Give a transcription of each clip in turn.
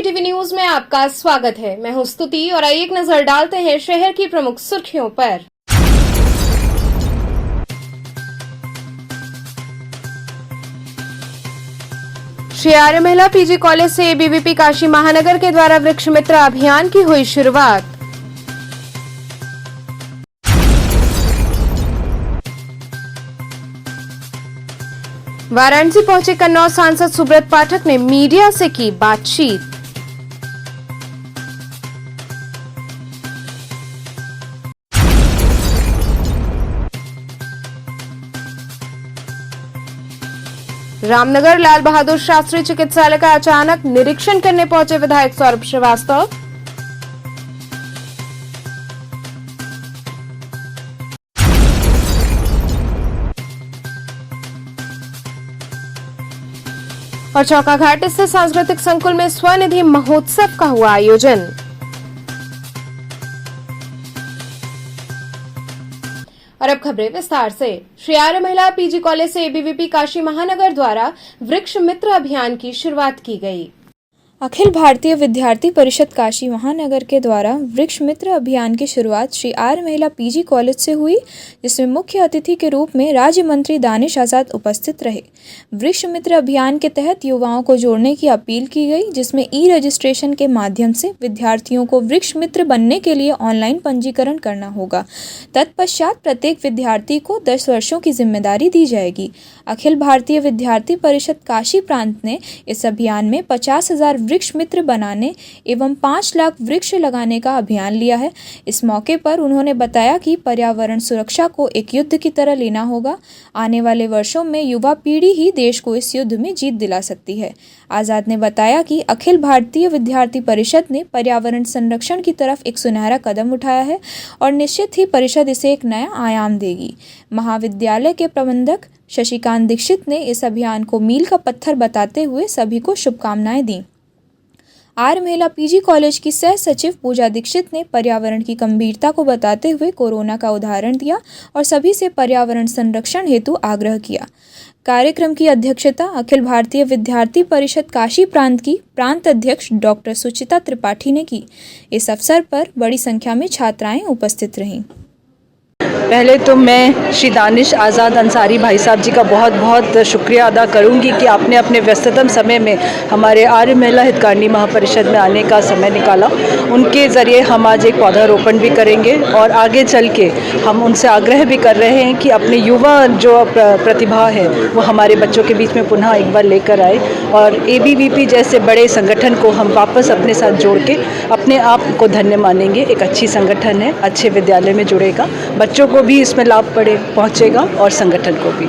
TV news में आपका स्वागत है। मैं हूं स्तुति और आइए एक नजर डालते हैं शहर की प्रमुख सुर्खियों पर। श्री आर्य महिला पीजी कॉलेज से एबीवीपी काशी महानगर के द्वारा वृक्ष मित्र अभियान की हुई शुरुआत। वाराणसी पहुंचे कन्नौज सांसद सुब्रत पाठक ने मीडिया से की बातचीत। रामनगर लाल बहादुर शास्त्री चिकित्सालय का अचानक निरीक्षण करने पहुंचे विधायक सौरभ श्रीवास्तव। और चौकाघाट स्थित सांस्कृतिक संकुल में स्वनिधि महोत्सव का हुआ आयोजन। और अब खबरें विस्तार से। श्री आर्य महिला पीजी कॉलेज से एबीवीपी काशी महानगर द्वारा वृक्ष मित्र अभियान की शुरुआत की गई। अखिल भारतीय विद्यार्थी परिषद काशी महानगर के द्वारा वृक्ष मित्र अभियान की शुरुआत श्री आर्य महिला पीजी कॉलेज से हुई, जिसमें मुख्य अतिथि के रूप में राज्य मंत्री दानिश आजाद उपस्थित रहे। वृक्ष मित्र अभियान के तहत युवाओं को जोड़ने की अपील की गई, जिसमें ई रजिस्ट्रेशन के माध्यम से विद्यार्थियों को वृक्ष मित्र बनने के लिए ऑनलाइन पंजीकरण करना होगा। तत्पश्चात प्रत्येक विद्यार्थी को 10 वर्षों की जिम्मेदारी दी जाएगी। अखिल भारतीय विद्यार्थी परिषद काशी प्रांत ने इस अभियान में 50,000 वृक्ष मित्र बनाने एवं 5 लाख वृक्ष लगाने का अभियान लिया है। इस मौके पर उन्होंने बताया कि पर्यावरण सुरक्षा को एक युद्ध की तरह लेना होगा। आने वाले वर्षों में युवा पीढ़ी ही देश को इस युद्ध में जीत दिला सकती है। आजाद ने बताया कि अखिल भारतीय विद्यार्थी परिषद ने पर्यावरण संरक्षण की तरफ एक सुनहरा कदम उठाया है और निश्चित ही परिषद इसे एक नया आयाम देगी। महाविद्यालय के प्रबंधक शशिकांत दीक्षित ने इस अभियान को मील का पत्थर बताते हुए सभी को शुभकामनाएं दी। आर्य महिला पीजी कॉलेज की सह सचिव पूजा दीक्षित ने पर्यावरण की गंभीरता को बताते हुए कोरोना का उदाहरण दिया और सभी से पर्यावरण संरक्षण हेतु आग्रह किया। कार्यक्रम की अध्यक्षता अखिल भारतीय विद्यार्थी परिषद काशी प्रांत की प्रांत अध्यक्ष डॉक्टर सुचिता त्रिपाठी ने की। इस अवसर पर बड़ी संख्या में छात्राएं उपस्थित रहीं। पहले तो मैं श्री दानिश आज़ाद अंसारी भाई साहब जी का बहुत बहुत शुक्रिया अदा करूंगी कि आपने अपने व्यस्ततम समय में हमारे आर्य महिला हितकारिणी महापरिषद में आने का समय निकाला। उनके ज़रिए हम आज एक पौधारोपण भी करेंगे और आगे चल के हम उनसे आग्रह भी कर रहे हैं कि अपने युवा जो प्रतिभा है वो हमारे बच्चों के बीच में पुनः एक बार लेकर आए और एबीवीपी जैसे बड़े संगठन को हम वापस अपने साथ जोड़ के अपने आप को धन्य मानेंगे। एक अच्छी संगठन है, अच्छे विद्यालय में जुड़ेगा, बच्चों को भी इसमें लाभ पहुंचेगा और संगठन को भी।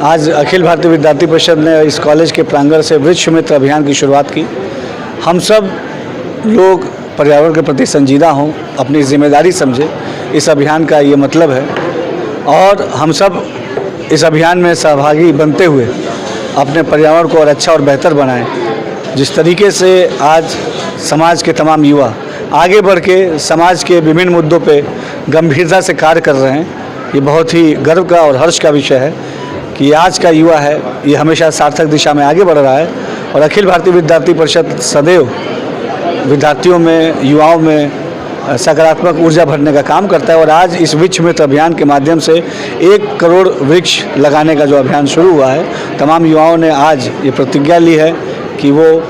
आज अखिल भारतीय विद्यार्थी परिषद ने इस कॉलेज के प्रांगण से वृक्ष मित्र अभियान की शुरुआत की। हम सब लोग पर्यावरण के प्रति संजीदा हों, अपनी जिम्मेदारी समझे, इस अभियान का ये मतलब है और हम सब इस अभियान में सहभागी बनते हुए अपने पर्यावरण को और अच्छा और बेहतर बनाएं। जिस तरीके से आज समाज के तमाम युवा आगे बढ़ के समाज के विभिन्न मुद्दों पे गंभीरता से कार्य कर रहे हैं, ये बहुत ही गर्व का और हर्ष का विषय है कि आज का युवा है ये हमेशा सार्थक दिशा में आगे बढ़ रहा है और अखिल भारतीय विद्यार्थी परिषद सदैव विद्यार्थियों में, युवाओं में सकारात्मक ऊर्जा भरने का काम करता है। और आज इस वृक्ष मित्र अभियान के माध्यम से 1 करोड़ वृक्ष लगाने का जो अभियान शुरू हुआ है, तमाम युवाओं ने आज ये प्रतिज्ञा ली है कि वो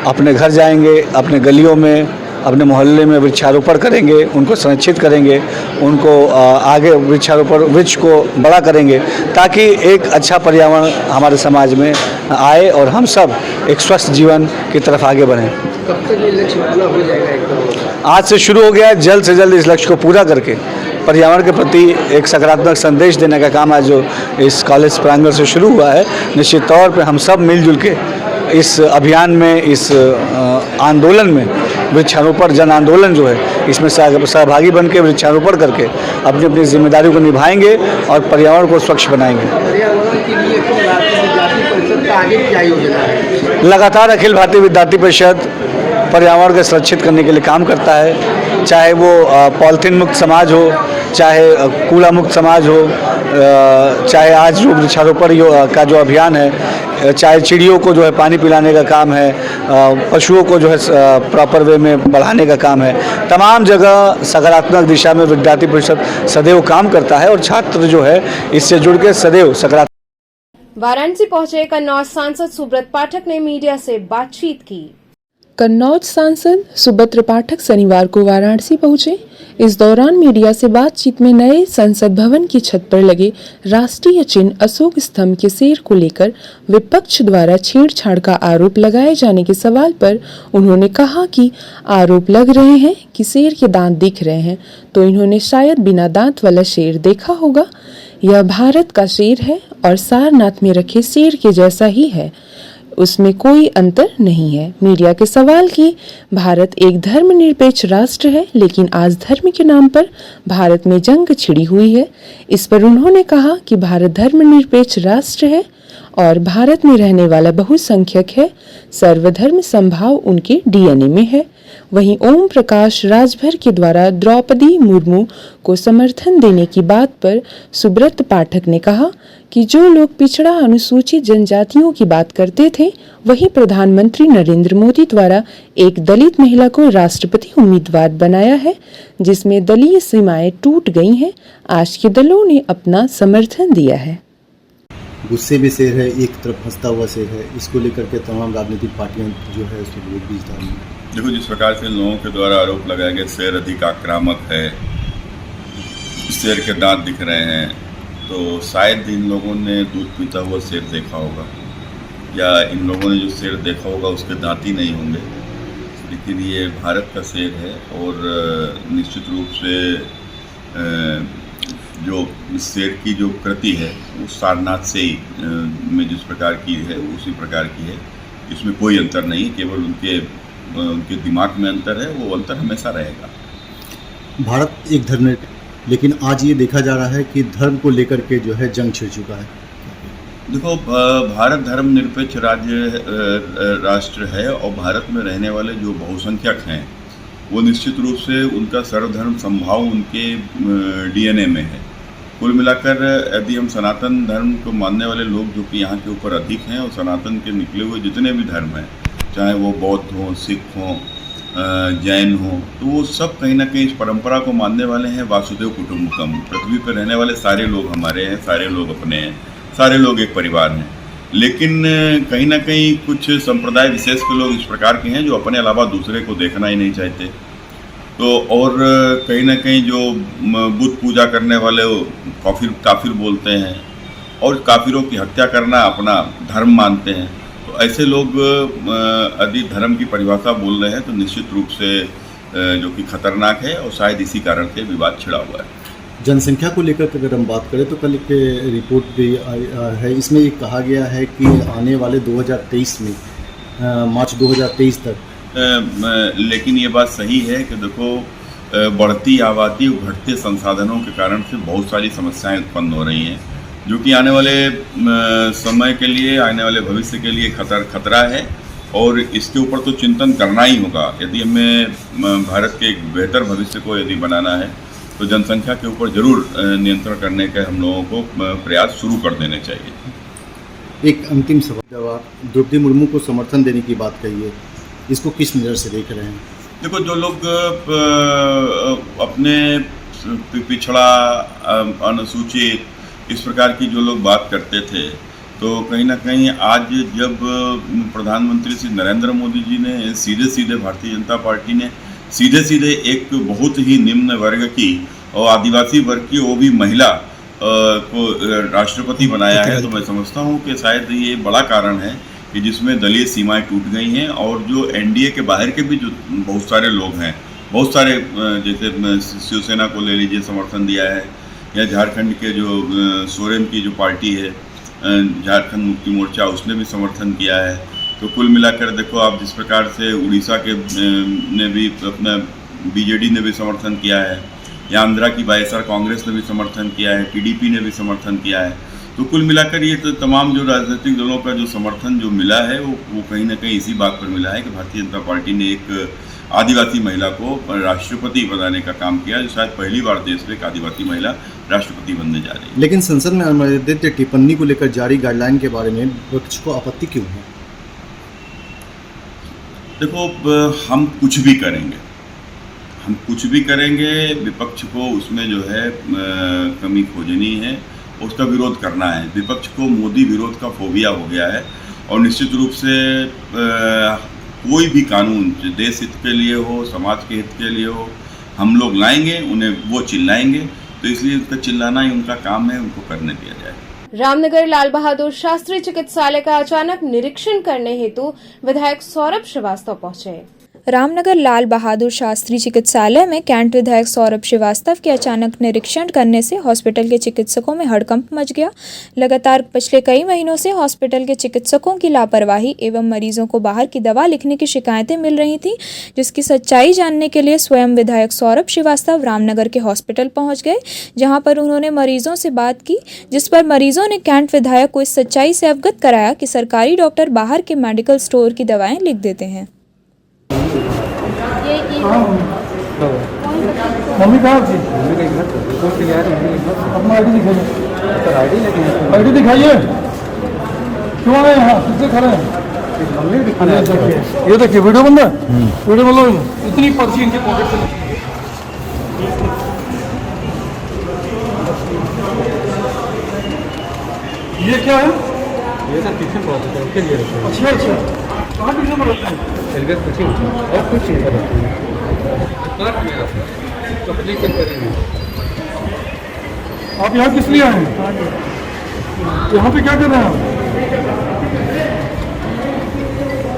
अपने घर जाएंगे, अपने गलियों में, अपने मोहल्ले में वृक्षारोपण करेंगे, उनको संरक्षित करेंगे, उनको आगे वृक्ष को बड़ा करेंगे ताकि एक अच्छा पर्यावरण हमारे समाज में आए और हम सब एक स्वस्थ जीवन की तरफ आगे बढ़ें। कब तक ये लक्ष्य पूरा हो जाएगा एकदम? आज से शुरू हो गया है। जल्द से जल्द इस लक्ष्य को पूरा करके पर्यावरण के प्रति एक सकारात्मक संदेश देने का काम आज जो इस कॉलेज प्रांगण से शुरू हुआ है, निश्चित तौर पर हम सब मिलजुल के इस अभियान में, इस आंदोलन में, वृक्षारोपण जन आंदोलन जो है, इसमें सहभागी बन के वृक्षारोपण करके अपनी अपनी जिम्मेदारी को निभाएंगे और पर्यावरण को स्वच्छ बनाएंगे। पर्यावरण के लिए विद्यार्थी परिषद का आगे क्या योजना है? लगातार अखिल भारतीय विद्यार्थी परिषद पर्यावरण को संरक्षित करने के लिए काम करता है, चाहे वो पॉलिथीन मुक्त समाज हो, चाहे कूड़ा मुक्त समाज हो, चाहे आज जो वृक्षारोपण का जो अभियान है चाहे चिड़ियों को जो है पानी पिलाने का काम है, पशुओं को जो है प्रॉपर वे में बढ़ाने का काम है, तमाम जगह सकारात्मक दिशा में विद्यार्थी परिषद सदैव काम करता है और छात्र जो है इससे जुड़ के सदैव सकारात्मक। वाराणसी पहुंचे कन्नौज सांसद सुब्रत पाठक ने मीडिया से बातचीत की। कन्नौज सांसद सुब्रत पाठक शनिवार को वाराणसी पहुंचे। इस दौरान मीडिया से बातचीत में नए संसद भवन की छत पर लगे राष्ट्रीय चिन्ह अशोक स्तंभ के शेर को लेकर विपक्ष द्वारा छेड़छाड़ का आरोप लगाए जाने के सवाल पर उन्होंने कहा कि आरोप लग रहे हैं कि शेर के दांत दिख रहे हैं, तो इन्होंने शायद बिना दांत वाला शेर देखा होगा। यह भारत का शेर है और सारनाथ में रखे शेर के जैसा ही है, उसमें कोई अंतर नहीं है। मीडिया के सवाल कि भारत एक धर्मनिरपेक्ष राष्ट्र है, लेकिन आज धर्म के नाम पर भारत में जंग छिड़ी हुई है। इस पर उन्होंने कहा कि भारत धर्मनिरपेक्ष राष्ट्र है और भारत में रहने वाला बहुसंख्यक है, सर्वधर्म समभाव उनके डीएनए में है। वहीं ओम प्रकाश राजभर के द्वारा द्रौपदी मुर्मू को समर्थन देने की बात पर सुब्रत पाठक ने कहा कि जो लोग पिछड़ा अनुसूचित जनजातियों की बात करते थे, वही प्रधानमंत्री नरेंद्र मोदी द्वारा एक दलित महिला को राष्ट्रपति उम्मीदवार बनाया है, जिसमें दलीय सीमाएं टूट गई हैं। आज के दलों ने अपना समर्थन दिया है। गुस्से में शेर है, एक तरफ हंसता हुआ शेर है, इसको लेकर के तमाम राजनीतिक पार्टियां जो है उसके विरोध बीच डाली हैं। देखो, जिस प्रकार से लोगों के द्वारा आरोप लगाया गया शेर अधिक आक्रामक है, शेर के दांत दिख रहे हैं, तो शायद इन लोगों ने दूध पीता हुआ शेर देखा होगा, या इन लोगों ने जो शेर देखा होगा उसके दांत ही नहीं होंगे। लेकिन ये भारत का शेर है और निश्चित रूप से जो इस शेर की जो कृति है वो सारनाथ से ही में जिस प्रकार की है उसी प्रकार की है। इसमें कोई अंतर नहीं, केवल उनके दिमाग में अंतर है, वो अंतर हमेशा रहेगा। भारत एक धर्म, लेकिन आज ये देखा जा रहा है कि धर्म को लेकर के जो है जंग छिड़ चुका है। देखो, भारत धर्मनिरपेक्ष राष्ट्र है और भारत में रहने वाले जो बहुसंख्यक हैं वो निश्चित रूप से उनका सर्वधर्म समभाव उनके डीएनए में है। कुल मिलाकर यदि हम सनातन धर्म को मानने वाले लोग जो कि यहाँ के ऊपर अधिक हैं और सनातन के निकले हुए जितने भी धर्म हैं, चाहे वो बौद्ध हों, सिख हों, जैन हों, तो वो सब कहीं ना कहीं इस परंपरा को मानने वाले हैं। वासुदेव कुटुंबकम, पृथ्वी पर रहने वाले सारे लोग हमारे हैं, सारे लोग अपने हैं, सारे लोग एक परिवार हैं। लेकिन कहीं ना कहीं कुछ संप्रदाय विशेष के लोग इस प्रकार के हैं जो अपने अलावा दूसरे को देखना ही नहीं चाहते। तो और कहीं ना कहीं जो बुत पूजा करने वाले वो काफिर बोलते हैं और काफिरों की हत्या करना अपना धर्म मानते हैं। तो ऐसे लोग यदि धर्म की परिभाषा बोल रहे हैं तो निश्चित रूप से जो कि खतरनाक है और शायद इसी कारण से विवाद छिड़ा हुआ है। जनसंख्या को लेकर अगर हम बात करें तो कल एक रिपोर्ट भी है, इसमें ये कहा गया है कि आने वाले 2023 में मार्च 2023 तक, लेकिन ये बात सही है कि देखो, बढ़ती आबादी और घटते संसाधनों के कारण से बहुत सारी समस्याएं उत्पन्न हो रही हैं, जो कि आने वाले समय के लिए, आने वाले भविष्य के लिए खतरा है और इसके ऊपर तो चिंतन करना ही होगा। यदि हमें भारत के एक बेहतर भविष्य को यदि बनाना है तो जनसंख्या के ऊपर जरूर नियंत्रण करने के हम लोगों को प्रयास शुरू कर देने चाहिए। एक अंतिम सवाल, जब आप द्रौपदी मुर्मू को समर्थन देने की बात कही है, इसको किस नज़र से देख रहे हैं? देखो, जो लोग अपने पिछड़ा, अनुसूचित, इस प्रकार की जो लोग बात करते थे, तो कहीं ना कहीं आज जब प्रधानमंत्री श्री नरेंद्र मोदी जी ने सीधे भारतीय जनता पार्टी ने सीधे एक बहुत ही निम्न वर्ग की और आदिवासी वर्ग की, वो भी महिला को राष्ट्रपति बनाया है, तो मैं समझता हूँ कि शायद ये बड़ा कारण है कि जिसमें दलीय सीमाएं टूट गई हैं और जो एनडीए के बाहर के भी जो बहुत सारे लोग हैं, बहुत सारे, जैसे शिवसेना को ले लीजिए, समर्थन दिया है, या झारखंड के जो सोरेन की जो पार्टी है, झारखंड मुक्ति मोर्चा, उसने भी समर्थन किया है। तो कुल मिलाकर देखो आप, जिस प्रकार से उड़ीसा के ने भी अपना बीजेडी ने भी समर्थन किया है, या आंध्रा की वाईएसआर कांग्रेस ने भी समर्थन किया है, टीडीपी ने भी समर्थन किया है। तो कुल मिलाकर ये तो तमाम जो राजनीतिक दलों का जो समर्थन जो मिला है वो कहीं ना कहीं इसी बात पर मिला है कि भारतीय जनता पार्टी ने एक आदिवासी महिला को राष्ट्रपति बनाने का काम किया। जो शायद पहली बार देश में एक आदिवासी महिला राष्ट्रपति बनने जा रही है। लेकिन संसद में अनुमोदित टिप्पणी को लेकर जारी गाइडलाइन के बारे में विपक्ष को आपत्ति क्यों है? देखो, हम कुछ भी करेंगे, विपक्ष को उसमें जो है कमी खोजनी है, उसका विरोध करना है। विपक्ष को मोदी विरोध का फोबिया हो गया है और निश्चित रूप से कोई भी कानून जो देश हित के लिए हो, समाज के हित के लिए हो, हम लोग लाएंगे, उन्हें वो चिल्लाएंगे। तो इसलिए उनका चिल्लाना ही उनका काम है, उनको करने दिया जाए। रामनगर लाल बहादुर शास्त्री चिकित्सालय का अचानक निरीक्षण करने हेतु विधायक सौरभ श्रीवास्तव पहुंचे। रामनगर लाल बहादुर शास्त्री चिकित्सालय में कैंट विधायक सौरभ श्रीवास्तव के अचानक निरीक्षण करने से हॉस्पिटल के चिकित्सकों में हड़कंप मच गया। लगातार पिछले कई महीनों से हॉस्पिटल के चिकित्सकों की लापरवाही एवं मरीजों को बाहर की दवा लिखने की शिकायतें मिल रही थीं, जिसकी सच्चाई जानने के लिए स्वयं विधायक सौरभ श्रीवास्तव रामनगर के हॉस्पिटल पहुंच गए, जहां पर उन्होंने मरीजों से बात की, जिस पर मरीजों ने कैंट विधायक को इस सच्चाई से अवगत कराया कि सरकारी डॉक्टर बाहर के मेडिकल स्टोर की दवाएं लिख देते हैं। मम्मी कहाँ थी? अपना आईडी दिखाइए। क्यों आए यहाँ? किससे खड़े हैं? ये देखिए वीडियो बंद है। वीडियो मतलब इतनी पर्ची इनके पॉकेट से। ये क्या है? ये सर ट्यूशन पढ़ाते हैं, उसके लिए। अच्छा, कहाँ ट्यूशन पढ़ाते हैं? और कुछ नहीं पढ़ाते हैं। आप यहाँ किस लिए आए हैं? यहाँ पे क्या कर रहे हैं आप?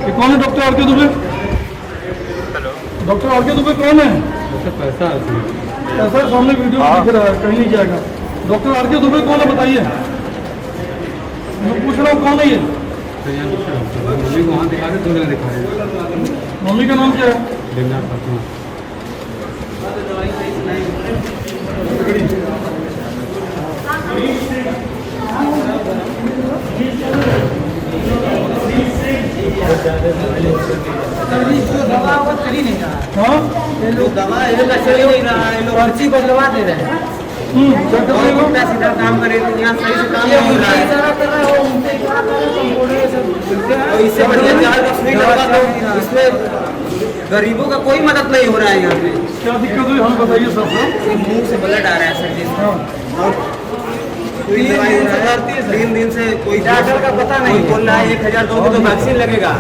ये कौन है डॉक्टर आर के दुबे? हेलो, डॉक्टर आर के दुबे कौन है? पैसा सामने वीडियो दिख रहा है, कहीं नहीं जाएगा। डॉक्टर आर के दुबे कौन है बताइए? मैं पूछ रहा हूँ कौन है ये? मम्मी को वहाँ दिखा रहे, दूसरे दिखा रहे। मम्मी का नाम क्या है? पर्ची बदलवा दे रहे हैं। सीधा काम करे तो यहाँ सही से काम नहीं हो रहा है। इससे बढ़िया इसमें गरीबों का कोई मदद नहीं हो रहा है। यहाँ पे क्या दिक्कत हुई हमें बताइए सर। मुंह से ब्लड आ रहा है सर जी। कोई दवाई 3 दिन से कोई डॉक्टर का पता नहीं बोल रहा है 1000 दोगे तो वैक्सीन लगेगा।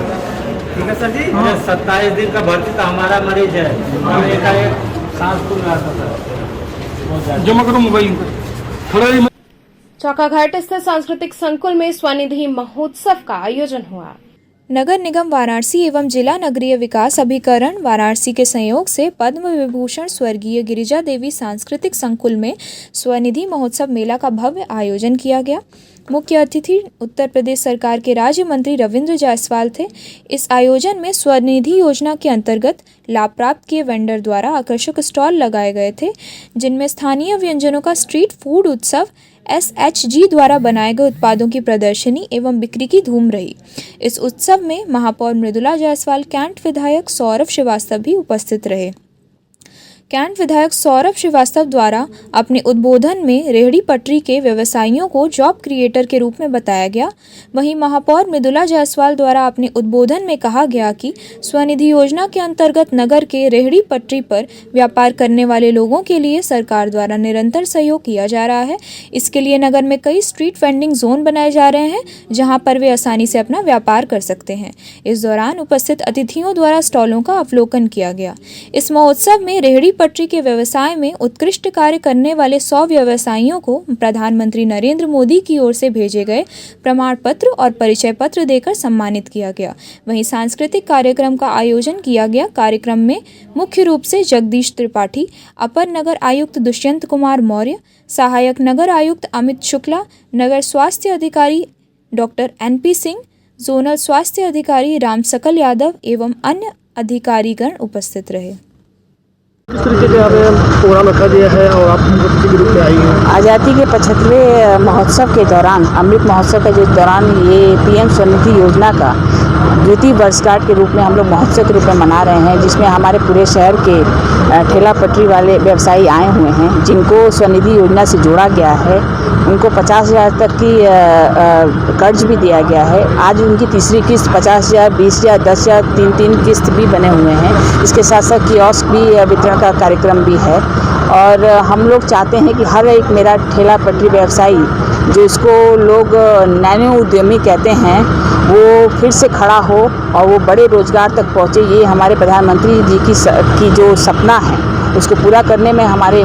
ठीक है सर जी। 27 दिन का भर्ती तो हमारा मरीज है, सांस फूल रहा था सर। जमा करो मोबाइल खड़ा। चौकाघाट स्थित सांस्कृतिक संकुल में स्वनिधि महोत्सव का आयोजन हुआ। नगर निगम वाराणसी एवं जिला नगरीय विकास अभिकरण वाराणसी के सहयोग से पद्म विभूषण स्वर्गीय गिरिजा देवी सांस्कृतिक संकुल में स्वनिधि महोत्सव मेला का भव्य आयोजन किया गया। मुख्य अतिथि उत्तर प्रदेश सरकार के राज्य मंत्री रविंद्र जायसवाल थे। इस आयोजन में स्वनिधि योजना के अंतर्गत लाभ प्राप्त किए वेंडर द्वारा आकर्षक स्टॉल लगाए गए थे, जिनमें स्थानीय व्यंजनों का स्ट्रीट फूड उत्सव, SHG द्वारा बनाए गए उत्पादों की प्रदर्शनी एवं बिक्री की धूम रही। इस उत्सव में महापौर मृदुला जायसवाल, कैंट विधायक सौरभ श्रीवास्तव भी उपस्थित रहे। कैंट विधायक सौरभ श्रीवास्तव द्वारा अपने उद्बोधन में रेहड़ी पटरी के व्यवसायियों को जॉब क्रिएटर के रूप में बताया गया। वहीं महापौर मृदुला जायसवाल द्वारा अपने उद्बोधन में कहा गया कि स्वनिधि योजना के अंतर्गत नगर के रेहड़ी पटरी पर व्यापार करने वाले लोगों के लिए सरकार द्वारा निरंतर सहयोग किया जा रहा है। इसके लिए नगर में कई स्ट्रीट वेंडिंग जोन बनाए जा रहे हैं, जहां पर वे आसानी से अपना व्यापार कर सकते हैं। इस दौरान उपस्थित अतिथियों द्वारा स्टॉलों का अवलोकन किया गया। इस महोत्सव में रेहड़ी पटरी के व्यवसाय में उत्कृष्ट कार्य करने वाले 100 व्यवसायियों को प्रधानमंत्री नरेंद्र मोदी की ओर से भेजे गए प्रमाण पत्र और परिचय पत्र देकर सम्मानित किया गया। वहीं सांस्कृतिक कार्यक्रम का आयोजन किया गया। कार्यक्रम में मुख्य रूप से जगदीश त्रिपाठी, अपर नगर आयुक्त दुष्यंत कुमार मौर्य, सहायक नगर आयुक्त अमित शुक्ला, नगर स्वास्थ्य अधिकारी डॉक्टर NP सिंह, जोनल स्वास्थ्य अधिकारी राम सकल यादव एवं अन्य अधिकारीगण उपस्थित रहे। किस तरीके का प्रोग्राम रखा गया है और आप किसी ग्रुप से आई हैं? आज़ादी के 75वें महोत्सव के दौरान, अमृत महोत्सव के जिस दौरान ये PM स्वनिधि योजना का द्वितीय वर्षगांठ के रूप में हम लोग महोत्सव के रूप में मना रहे हैं, जिसमें हमारे पूरे शहर के ठेला पटरी वाले व्यवसायी आए हुए हैं, जिनको स्वनिधि योजना से जोड़ा गया है। उनको 50,000 तक की कर्ज भी दिया गया है। आज उनकी तीसरी किस्त 50,000, 20,000, 10,000 तीन किस्त भी बने हुए हैं। इसके साथ साथ कियोस्क भी वितरण का कार्यक्रम भी है। और हम लोग चाहते हैं कि हर एक मेरा ठेला पटरी व्यवसायी, जो इसको लोग नैनो उद्यमी कहते हैं, वो फिर से खड़ा हो और वो बड़े रोजगार तक पहुँचे। ये हमारे प्रधानमंत्री जी की जो सपना है, उसको पूरा करने में हमारे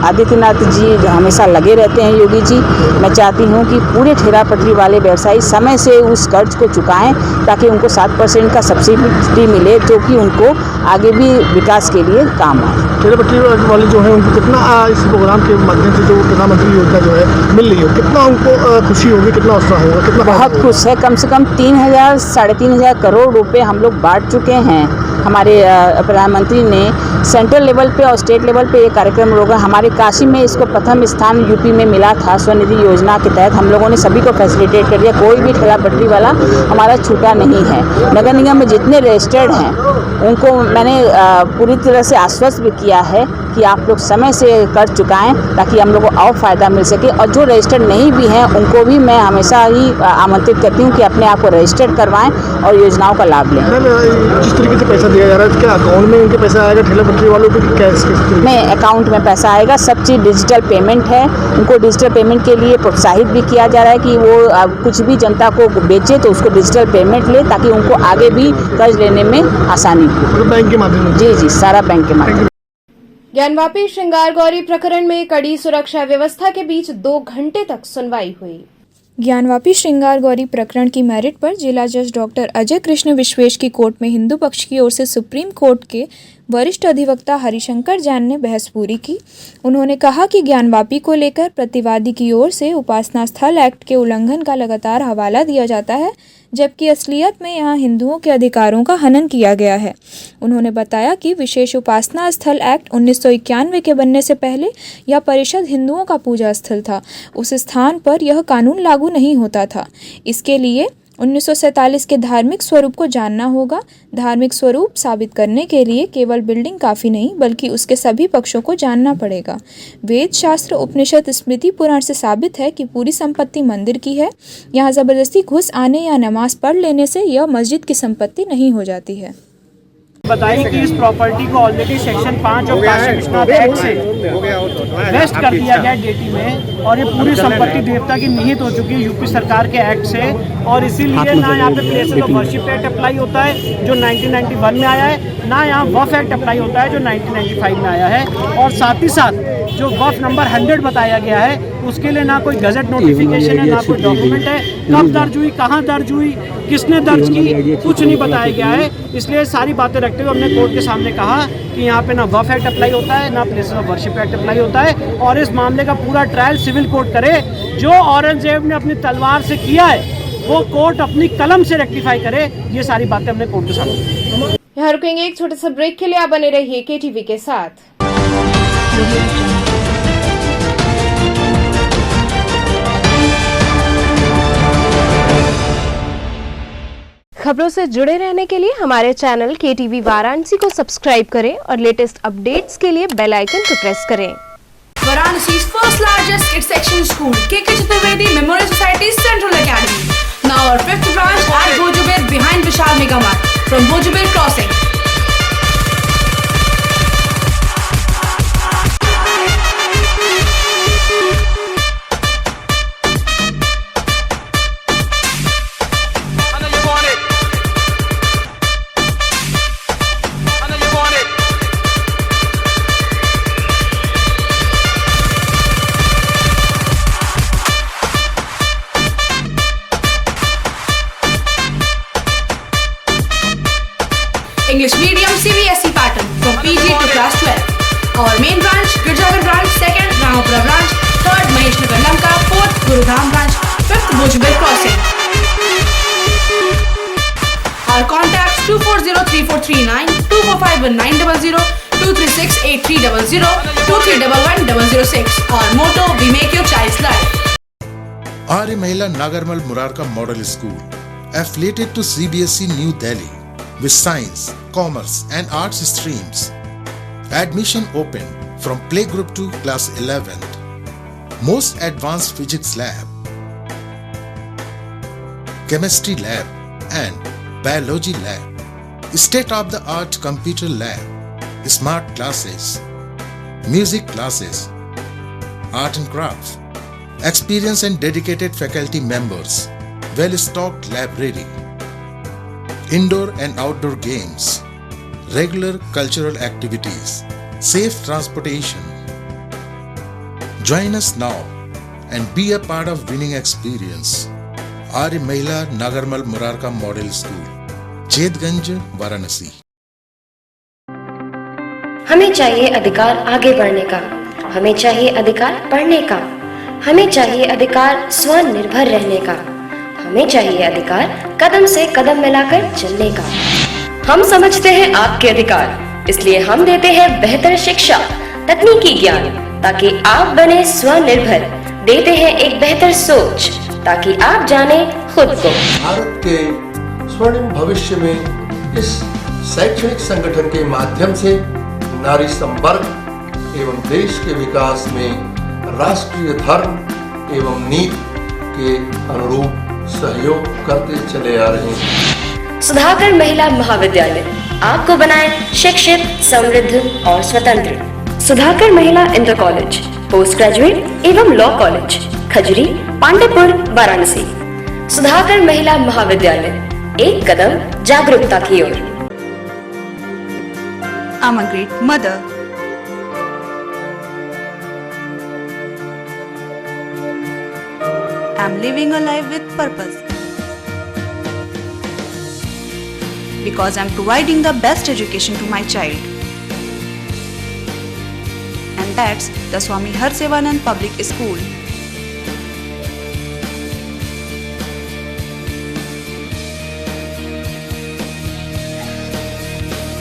आदित्यनाथ जी हमेशा लगे रहते हैं। योगी जी, मैं चाहती हूँ कि पूरे ठेला पटरी वाले व्यवसायी समय से उस कर्ज को चुकाएं, ताकि उनको 7% का सब्सिडी मिले, जो कि उनको आगे भी विकास के लिए काम आए। ठेला पटरी वाले जो है उनको कितना इस प्रोग्राम के माध्यम से जो प्रधानमंत्री योजना जो है मिल रही है, कितना उनको खुशी होगी, कितना उत्साह होगा, कितना? बहुत खुश है। कम से कम 3,000 साढ़े 3,000 करोड़ रुपए हम लोग बांट चुके हैं। हमारे प्रधानमंत्री ने सेंट्रल लेवल पे और स्टेट लेवल पे ये कार्यक्रम होगा। हमारे काशी में इसको प्रथम स्थान यूपी में मिला था। स्वनिधि योजना के तहत हम लोगों ने सभी को फैसिलिटेट कर दिया। कोई भी ठेला पटरी वाला हमारा छूटा नहीं है। नगर निगम में जितने रजिस्टर्ड हैं, उनको मैंने पूरी तरह से आश्वस्त भी किया है कि आप लोग समय से कर्ज चुकाएं, ताकि हम लोग को और फ़ायदा मिल सके। और जो रजिस्टर्ड नहीं भी हैं, उनको भी मैं हमेशा ही आमंत्रित करती हूँ कि अपने आप को रजिस्टर्ड करवाएं और योजनाओं का लाभ लें। जिस तरीके से पैसा दिया जा रहा है, क्या अकाउंट में उनके पैसा आएगा ठेला पटरी वालों को, कैश? नहीं, अकाउंट में पैसा आएगा। सब चीज़ डिजिटल पेमेंट है। उनको डिजिटल पेमेंट के लिए प्रोत्साहित भी किया जा रहा है कि वो कुछ भी जनता को बेचे तो उसको डिजिटल पेमेंट ले, ताकि उनको आगे भी कर्ज लेने में आसानी हो। बैंक के माध्यम से? जी, सारा बैंक के माध्यम। ज्ञानवापी श्रृंगार गौरी प्रकरण में कड़ी सुरक्षा व्यवस्था के बीच 2 घंटे तक सुनवाई हुई। ज्ञानवापी श्रृंगार गौरी प्रकरण की मेरिट पर जिला जज डॉक्टर अजय कृष्ण विश्वेश की कोर्ट में हिंदू पक्ष की ओर से सुप्रीम कोर्ट के वरिष्ठ अधिवक्ता हरिशंकर जैन ने बहस पूरी की। उन्होंने कहा कि ज्ञानवापी को लेकर प्रतिवादी की ओर से उपासना स्थल एक्ट के उल्लंघन का लगातार हवाला दिया जाता है, जबकि असलियत में यहाँ हिंदुओं के अधिकारों का हनन किया गया है। उन्होंने बताया कि विशेष उपासना स्थल एक्ट 1991 के बनने से पहले यह परिषद हिंदुओं का पूजा स्थल था। उस स्थान पर यह कानून लागू नहीं होता था। इसके लिए 1947 के धार्मिक स्वरूप को जानना होगा। धार्मिक स्वरूप साबित करने के लिए केवल बिल्डिंग काफ़ी नहीं, बल्कि उसके सभी पक्षों को जानना पड़ेगा। वेद शास्त्र उपनिषद स्मृति पुराण से साबित है कि पूरी संपत्ति मंदिर की है। यहाँ ज़बरदस्ती घुस आने या नमाज पढ़ लेने से यह मस्जिद की संपत्ति नहीं हो जाती है। बताइए कि इस प्रॉपर्टी को ऑलरेडी सेक्शन 5 और काशी विश्वनाथ एक्ट से वेस्ट कर दिया गया जेटी में, और ये पूरी संपत्ति देवता की निहित हो चुकी है यूपी सरकार के एक्ट से। और इसीलिए ना यहाँ पे places of worship act apply होता है जो 1991 में आया है, ना यहाँ वफ एक्ट अप्लाई होता है जो 1995 में आया है। और साथ ही साथ जो वफ नंबर 100 बताया गया है, उसके लिए ना कोई गजट नोटिफिकेशन है, ना कोई डॉक्यूमेंट है। कब दर्ज हुई, कहाँ दर्ज हुई, किसने दर्ज की, कुछ नहीं बताया गया है। इसलिए सारी बातें रखते हुए हमने कोर्ट के सामने कहा कि यहाँ पे ना वफ एक्ट अप्लाई होता है, ना places of worship act apply होता है, और इस मामले का पूरा ट्रायल सिविल कोर्ट करे। जो औरंगजेब ने अपनी तलवार से किया है, वो कोर्ट अपनी कलम से रेक्टिफाई करे। ये सारी बातें हमने कोर्ट के सामने। यहाँ रुकेंगे एक छोटे से ब्रेक के लिए। आप बने रहिए KTV के साथ। खबरों से जुड़े रहने के लिए हमारे चैनल KTV वाराणसी को सब्सक्राइब करें और लेटेस्ट अपडेट्स के लिए बेल आइकन को प्रेस करें। Varanasi's first largest kids section school, KK Chaturvedi Memorial Society Central Academy. Now our 5th branch at Bhojubir behind Vishal Mega Mart from Bhojubir Crossing. English medium CBSE pattern from PG to class 12. Our main branch, Girjagar branch, 2nd Ramapura branch, 3rd Maheshnagar Lanka, 4th Gurudham branch, 5th Bhojubir Crossing. Our contacts 2403439, 2451900, 2368300, 231106. Our motto, we make your child's life. आर्य महिला Nagarmal Murarka model school affiliated to CBSE New Delhi with science, commerce and arts streams. Admission open from playgroup to class 11th. Most advanced physics lab, chemistry lab and biology lab, state-of-the-art computer lab, smart classes, music classes, art and crafts, experienced and dedicated faculty members, well-stocked library, indoor and outdoor games, regular cultural activities, safe transportation. Join us now and be a part of winning experience. आर्य महिला Nagarmal Murarka model school, Chetganj, Varanasi. हमें चाहिए अधिकार आगे बढ़ने का, हमें चाहिए अधिकार पढ़ने का, हमें चाहिए अधिकार स्वनिर्भर रहने का, हमें चाहिए अधिकार कदम से कदम मिलाकर चलने का। हम समझते हैं आपके अधिकार, इसलिए हम देते हैं बेहतर शिक्षा, तकनीकी ज्ञान, ताकि आप बने स्वनिर्भर। देते हैं एक बेहतर सोच, ताकि आप जाने खुद को। भारत के स्वर्णिम भविष्य में इस शैक्षणिक संगठन के माध्यम से नारी संवर्ग एवं देश के विकास में राष्ट्रीय धर्म एवं नीति के अनुरूप सहयोग करते चले आ रहे हैं। सुधाकर महिला महाविद्यालय आपको बनाए शिक्षित, समृद्ध और स्वतंत्र। सुधाकर महिला इंटर कॉलेज, पोस्ट ग्रेजुएट एवं लॉ कॉलेज, खजरी, पांडेपुर, वाराणसी। सुधाकर महिला महाविद्यालय, एक कदम जागरूकता की ओर। I'm a great mother. I'm living a life with purpose. Because I'm providing the best education to my child. And that's the Swami Harsevanand Public School.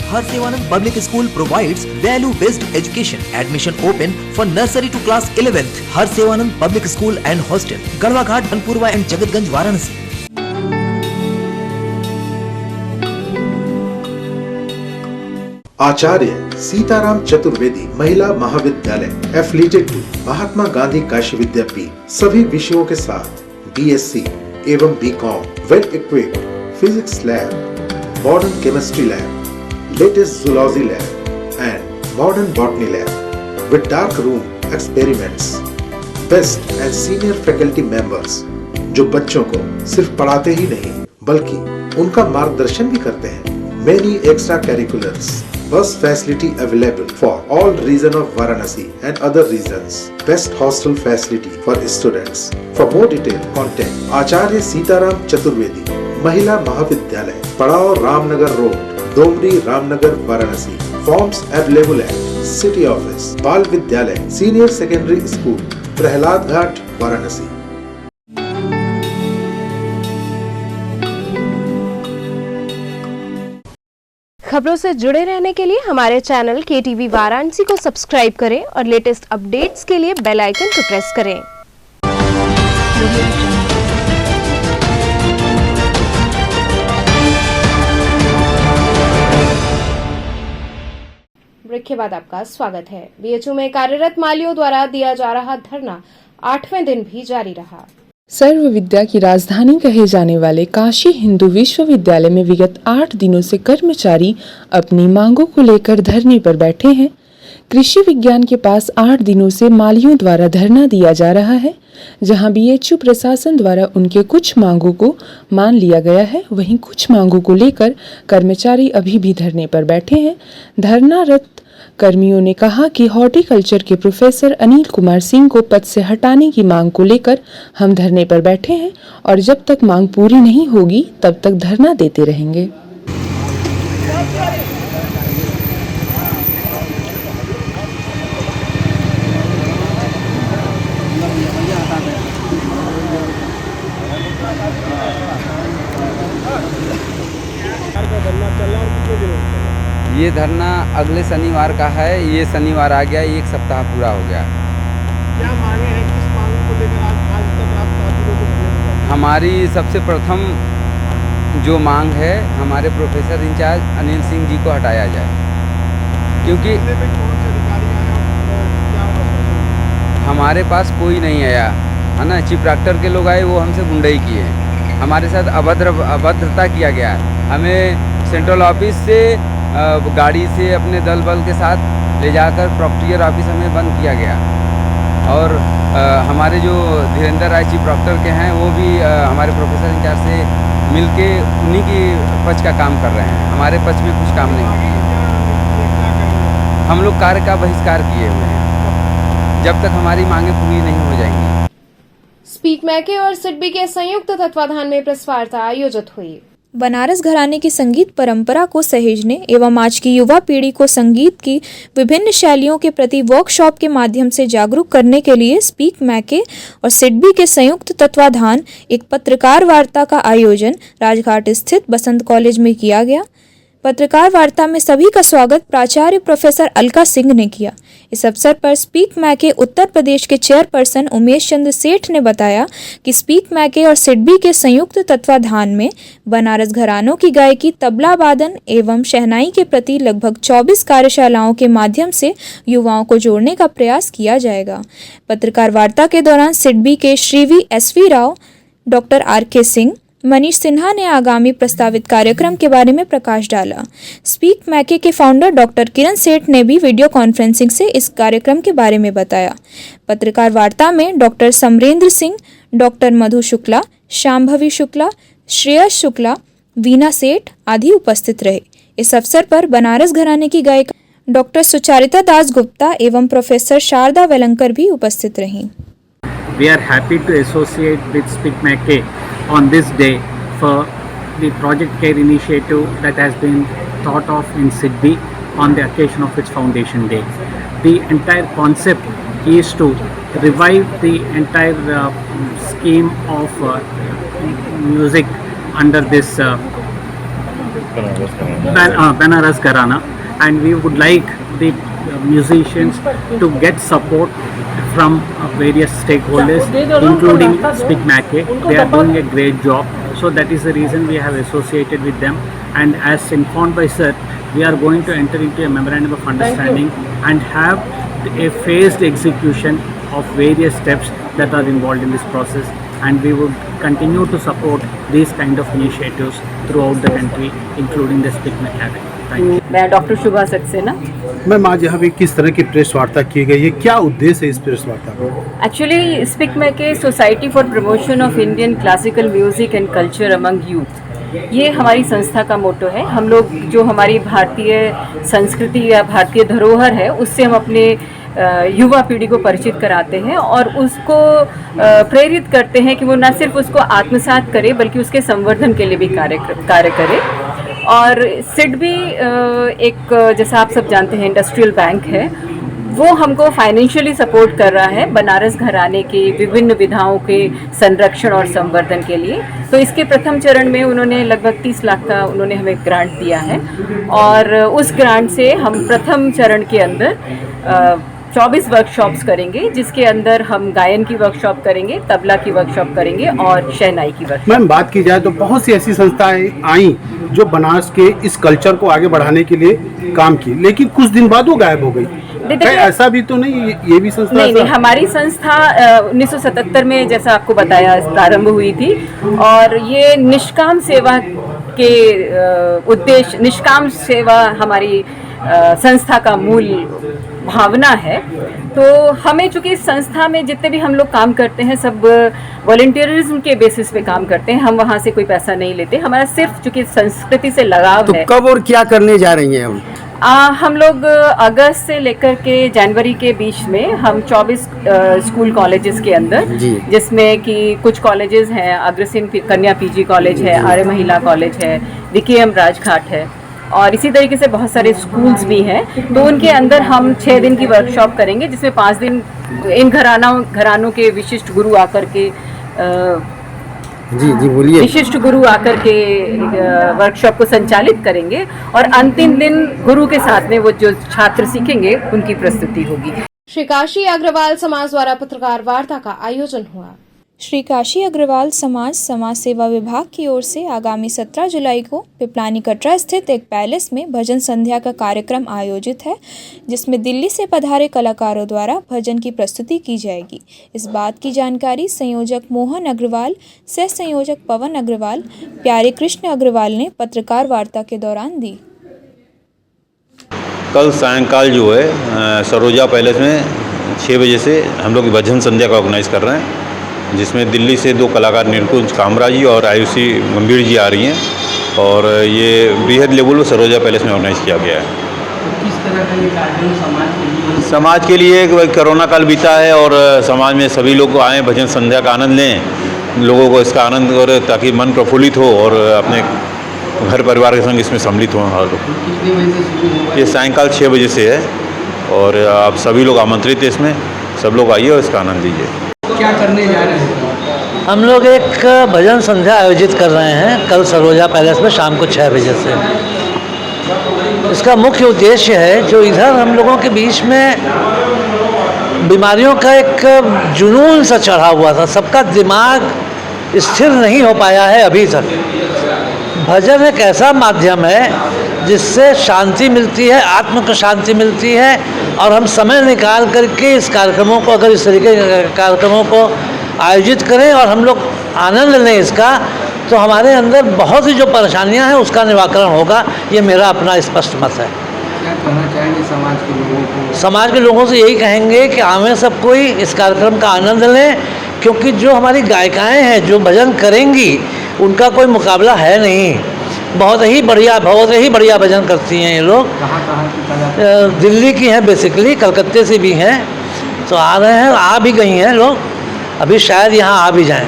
Harsevanand Public School provides value-based education. Admission open for nursery to class 11th. Harsevanand Public School and Hostel, Gadwa Ghat, Dhanpurwa and Jagatganj, Varanasi. आचार्य सीताराम चतुर्वेदी महिला महाविद्यालय affiliated to Mahatma Gandhi Kashi विद्यापीठ, सभी विषयों के साथ BSc एवं BCom, well equipped physics lab, modern chemistry lab, latest zoology lab and modern botany lab with dark room experiments, best and senior faculty members जो बच्चों को सिर्फ पढ़ाते ही नहीं बल्कि उनका मार्गदर्शन भी करते हैं। Many extra curriculars, bus facility available for all region of Varanasi and other regions. Best hostel facility for students. For more detail, contact आचार्य सीताराम चतुर्वेदी महिला महाविद्यालय, पड़ाव Ramnagar road, Domri Ramnagar, Varanasi. Forms available at city office, बाल विद्यालय, सीनियर सेकेंडरी स्कूल, प्रहलाद घाट, वाराणसी। खबरों से जुड़े रहने के लिए हमारे चैनल KTV वाराणसी को सब्सक्राइब करें और लेटेस्ट अपडेट्स के लिए बेल आइकन को प्रेस करें। ब्रेक के बाद आपका स्वागत है। BHU में कार्यरत मालियों द्वारा दिया जा रहा धरना 8वें दिन भी जारी रहा। सर्व विद्या की राजधानी कहे जाने वाले काशी हिंदू विश्वविद्यालय में विगत 8 दिनों से कर्मचारी अपनी मांगों को लेकर धरने पर बैठे हैं। कृषि विज्ञान के पास 8 दिनों से मालियों द्वारा धरना दिया जा रहा है, जहां BHU प्रशासन द्वारा उनके कुछ मांगों को मान लिया गया है, वहीं कुछ मांगों को लेकर कर्मचारी अभी भी धरने पर बैठे हैं। धरनारत कर्मियों ने कहा कि हॉर्टिकल्चर के प्रोफेसर अनिल कुमार सिंह को पद से हटाने की मांग को लेकर हम धरने पर बैठे हैं और जब तक मांग पूरी नहीं होगी तब तक धरना देते रहेंगे। ये धरना अगले शनिवार का है। ये शनिवार आ गया, 1 सप्ताह पूरा हो गया। क्या मांगे हैं, किस मांग को लेकर आज तक आप काफी लोगों को? हमारी सबसे प्रथम जो मांग है हमारे प्रोफेसर इंचार्ज अनिल सिंह जी को हटाया जाए, क्योंकि हमारे पास कोई नहीं आया है ना। चीफ डॉक्टर के लोग आए, वो हमसे गुंडाई किए, हमारे साथ अभद्रता किया गया। हमें सेंट्रल ऑफिस से गाड़ी से अपने दल बल के साथ ले जाकर प्रोक्टियर ऑफिस हमें बंद किया गया। और हमारे जो धीरेन्द्र राय चीफ डॉक्टर के हैं, वो भी हमारे प्रोफेसर इंचार्ज से मिलके उन्हीं की पक्ष का काम कर रहे हैं, हमारे पक्ष में कुछ काम नहीं किए। हम लोग कार्य का बहिष्कार किए हुए हैं जब तक हमारी मांगें पूरी नहीं हो जाएंगी। स्पीक मैके और सिडबी के संयुक्त तत्वाधान में प्रेस वार्ता आयोजित हुई। बनारस घराने की संगीत परंपरा को सहेजने एवं आज की युवा पीढ़ी को संगीत की विभिन्न शैलियों के प्रति वर्कशॉप के माध्यम से जागरूक करने के लिए स्पीक मैके और सिडबी के संयुक्त तत्वाधान एक पत्रकार वार्ता का आयोजन राजघाट स्थित बसंत कॉलेज में किया गया। पत्रकार वार्ता में सभी का स्वागत प्राचार्य प्रोफेसर अलका सिंह ने किया। इस अवसर पर स्पीक मैके उत्तर प्रदेश के चेयरपर्सन उमेश चंद्र सेठ ने बताया कि स्पीक मैके और सिडबी के संयुक्त तत्वाधान में बनारस घरानों की गायकी, तबला वादन एवं शहनाई के प्रति लगभग 24 कार्यशालाओं के माध्यम से युवाओं को जोड़ने का प्रयास किया जाएगा। पत्रकार वार्ता के दौरान सिडबी के Shrivi SV Rao, doctor RK Singh, Manish Sinha ने आगामी प्रस्तावित कार्यक्रम के बारे में प्रकाश डाला। स्पीक मैके के फाउंडर डॉक्टर किरण सेठ ने भी वीडियो कॉन्फ्रेंसिंग से इस कार्यक्रम के बारे में बताया। पत्रकार वार्ता में डॉक्टर समरेंद्र सिंह, डॉक्टर मधु शुक्ला, शांभवी शुक्ला, श्रेयस शुक्ला, वीना सेठ आदि उपस्थित रहे। इस अवसर पर बनारस घराने की गायिका डॉक्टर सुचारिता दास गुप्ता एवं प्रोफेसर शारदा वेलंकर भी उपस्थित रहीं। We are happy to associate with Speak Mackay on this day for the Project Care initiative that has been thought of in SIDBI on the occasion of its foundation day. The entire concept is to revive the entire scheme of music under this Banaras Gharana, and we would like the musicians to get support from various stakeholders, including Speak Mackay. They are doing a great job, so that is the reason we have associated with them. And as informed by Sir, we are going to enter into a memorandum of understanding and have a phased execution of various steps that are involved in this process. And we would continue to support these kind of initiatives throughout the country, including the Speak Mackay. Thank you. मैं doctor शुभा Saxena. Ma'am, आज यहाँ पे किस तरह की press वार्ता की गई है, क्या उद्देश्य है इस प्रेस वार्ता का? एक्चुअली स्पीक मैके society for promotion of Indian classical music and culture among youth, ये हमारी संस्था का मोटो है। हम लोग जो हमारी भारतीय संस्कृति या भारतीय धरोहर है, उससे हम अपने युवा पीढ़ी को परिचित कराते हैं और उसको प्रेरित करते हैं कि वो न सिर्फ उसको आत्मसात करे बल्कि उसके संवर्धन के लिए भी कार्य करे। और सिडबी एक, जैसा आप सब जानते हैं, इंडस्ट्रियल बैंक है, वो हमको फाइनेंशियली सपोर्ट कर रहा है बनारस घराने की विभिन्न विधाओं के संरक्षण और संवर्धन के लिए। तो इसके प्रथम चरण में उन्होंने लगभग 30 लाख का उन्होंने हमें ग्रांट दिया है और उस ग्रांट से हम प्रथम चरण के अंदर 24 वर्कशॉप्स करेंगे, जिसके अंदर हम गायन की वर्कशॉप करेंगे, तबला की वर्कशॉप करेंगे और शहनाई की वर्कशॉप। मैम, बात की जाए तो बहुत सी ऐसी संस्थाएं आई जो बनारस के इस कल्चर को आगे बढ़ाने के लिए काम की, लेकिन कुछ दिन बाद वो गायब हो गई। ऐसा भी तो नहीं, ये भी संस्था नहीं, हमारी संस्था 1977 में, जैसा आपको बताया, प्रारंभ हुई थी और ये निष्काम सेवा के उद्देश्य, निष्काम सेवा हमारी संस्था का मूल भावना है। तो हमें, चूंकि इस संस्था में जितने भी हम लोग काम करते हैं सब वॉलंटियरिज्म के बेसिस पे काम करते हैं, हम वहाँ से कोई पैसा नहीं लेते। हमारा सिर्फ चूंकि संस्कृति से लगाव है। तो कब और क्या करने जा रही हैं हम? हम लोग अगस्त से लेकर के जनवरी के बीच में हम 24 स्कूल कॉलेजेस के अंदर, जिसमें कि कुछ कॉलेजेस हैं, अग्रसेन कन्या PG कॉलेज है, आर्य महिला कॉलेज है, DKM राजघाट है और इसी तरीके से बहुत सारे स्कूल्स भी हैं। तो उनके अंदर हम 6 दिन की वर्कशॉप करेंगे, जिसमें 5 दिन इन घरानों के विशिष्ट गुरु आकर के जी बोलिए, विशिष्ट गुरु आकर के वर्कशॉप को संचालित करेंगे और अंतिम दिन गुरु के साथ में वो जो छात्र सीखेंगे उनकी प्रस्तुति होगी। श्री काशी अग्रवाल समाज द्वारा पत्रकार वार्ता का आयोजन हुआ। श्री काशी अग्रवाल समाज सेवा विभाग की ओर से आगामी 17 जुलाई को पिपलानी कटरा स्थित एक पैलेस में भजन संध्या का कार्यक्रम आयोजित है, जिसमें दिल्ली से पधारे कलाकारों द्वारा भजन की प्रस्तुति की जाएगी। इस बात की जानकारी संयोजक मोहन अग्रवाल, सह संयोजक पवन अग्रवाल, प्यारे कृष्ण अग्रवाल ने पत्रकार वार्ता के दौरान दी। कल सायंकाल जो है सरोजा पैलेस में 6 बजे से हम लोग भजन संध्या का ऑर्गेनाइज़ कर रहे हैं, जिसमें दिल्ली से 2 कलाकार निरकुंज कामरा जी और आयुषी गंभीर जी आ रही हैं और ये बृहद लेवल पर सरोजा पैलेस में ऑर्गेनाइज़ किया गया है। तो किस तरह का ये कार्यक्रम समाज के लिए कोरोना काल बीता है और समाज में सभी लोग आएँ, भजन संध्या का आनंद लें, लोगों को इसका आनंद और ताकि मन प्रफुल्लित हो और अपने घर परिवार के संग इसमें सम्मिलित हों हर लोग। कितने बजे से शुरू होगा? ये सायंकाल 6 बजे से है और आप सभी लोग आमंत्रित हैं इसमें, सब लोग आइए और इसका आनंद लीजिए। क्या करने जा रहे हैं? हम लोग एक भजन संध्या आयोजित कर रहे हैं कल सरोजा पैलेस में शाम को 6 बजे से। इसका मुख्य उद्देश्य है जो इधर हम लोगों के बीच में बीमारियों का एक जुनून सा चढ़ा हुआ था, सबका दिमाग स्थिर नहीं हो पाया है अभी तक। भजन एक ऐसा माध्यम है जिससे शांति मिलती है, आत्म को शांति मिलती है और हम समय निकाल करके इस कार्यक्रमों को, अगर इस तरीके के कार्यक्रमों को आयोजित करें और हम लोग आनंद लें इसका, तो हमारे अंदर बहुत सी जो परेशानियां हैं उसका निवारण होगा। ये मेरा अपना स्पष्ट मत है। क्या कहना चाहेंगे समाज के लोगों को? समाज के लोगों से यही कहेंगे कि आवें सब कोई इस कार्यक्रम का आनंद लें, क्योंकि जो हमारी गायिकाएँ हैं जो भजन करेंगी उनका कोई मुकाबला है नहीं। बहुत ही बढ़िया भजन करती हैं ये लोग। कहाँ की कलाकार? दिल्ली की हैं बेसिकली, कलकत्ते से भी हैं, तो आ रहे हैं, आ भी गई हैं लोग, अभी शायद यहाँ आ भी जाएं।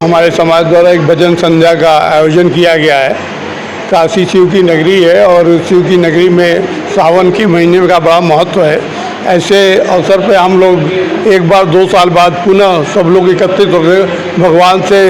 हमारे समाज द्वारा एक भजन संध्या का आयोजन किया गया है। काशी शिव की नगरी है और शिव की नगरी में सावन के महीने का बड़ा महत्व है। ऐसे अवसर पे हम लोग एक बार 2 साल बाद पुनः सब लोग एकत्रित होकर भगवान से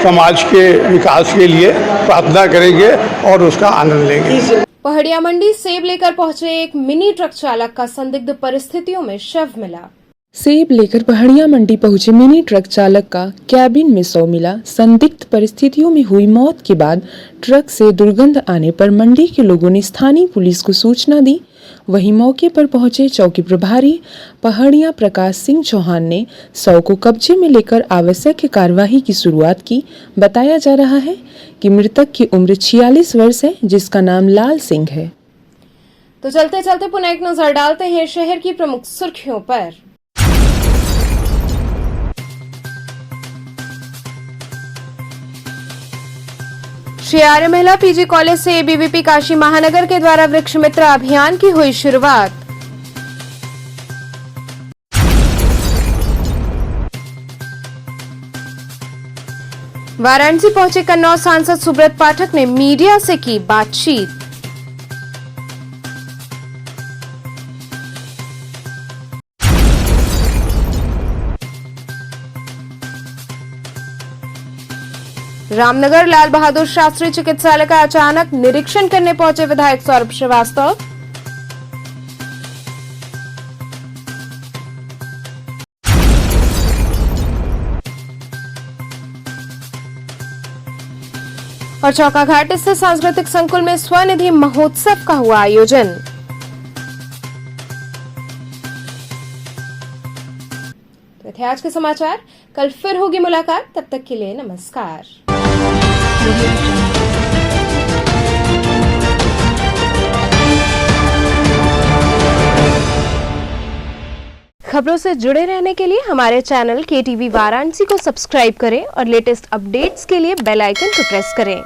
समाज के विकास के लिए प्रार्थना करेंगे और उसका आनंद लेंगे। पहाड़िया मंडी सेब लेकर पहुंचे एक मिनी ट्रक चालक का संदिग्ध परिस्थितियों में शव मिला। सेब लेकर पहाड़िया मंडी पहुंचे मिनी ट्रक चालक का कैबिन में शव मिला। संदिग्ध परिस्थितियों में हुई मौत के बाद ट्रक से दुर्गंध आने पर मंडी के लोगों ने स्थानीय पुलिस को सूचना दी। वहीं मौके पर पहुंचे चौकी प्रभारी पहाड़िया प्रकाश सिंह चौहान ने शव को कब्जे में लेकर आवश्यक कार्यवाही की शुरुआत की। बताया जा रहा है कि मृतक की उम्र 46 वर्ष है, जिसका नाम लाल सिंह है। तो चलते चलते पुनः एक नजर डालते हैं शहर की प्रमुख सुर्खियों पर। श्री आर्य महिला पीजी कॉलेज से एबीवीपी काशी महानगर के द्वारा वृक्ष मित्र अभियान की हुई शुरुआत। वाराणसी पहुंचे कन्नौज सांसद सुब्रत पाठक ने मीडिया से की बातचीत। रामनगर लाल बहादुर शास्त्री चिकित्सालय का अचानक निरीक्षण करने पहुंचे विधायक सौरभ श्रीवास्तव। और चौकाघाट स्थित सांस्कृतिक संकुल में स्वनिधि महोत्सव का हुआ आयोजन। तो थे आज के समाचार, कल फिर होगी मुलाकात, तब तक के लिए नमस्कार। खबरों से जुड़े रहने के लिए हमारे चैनल KTV वाराणसी को सब्सक्राइब करें और लेटेस्ट अपडेट्स के लिए बेल आइकन को प्रेस करें।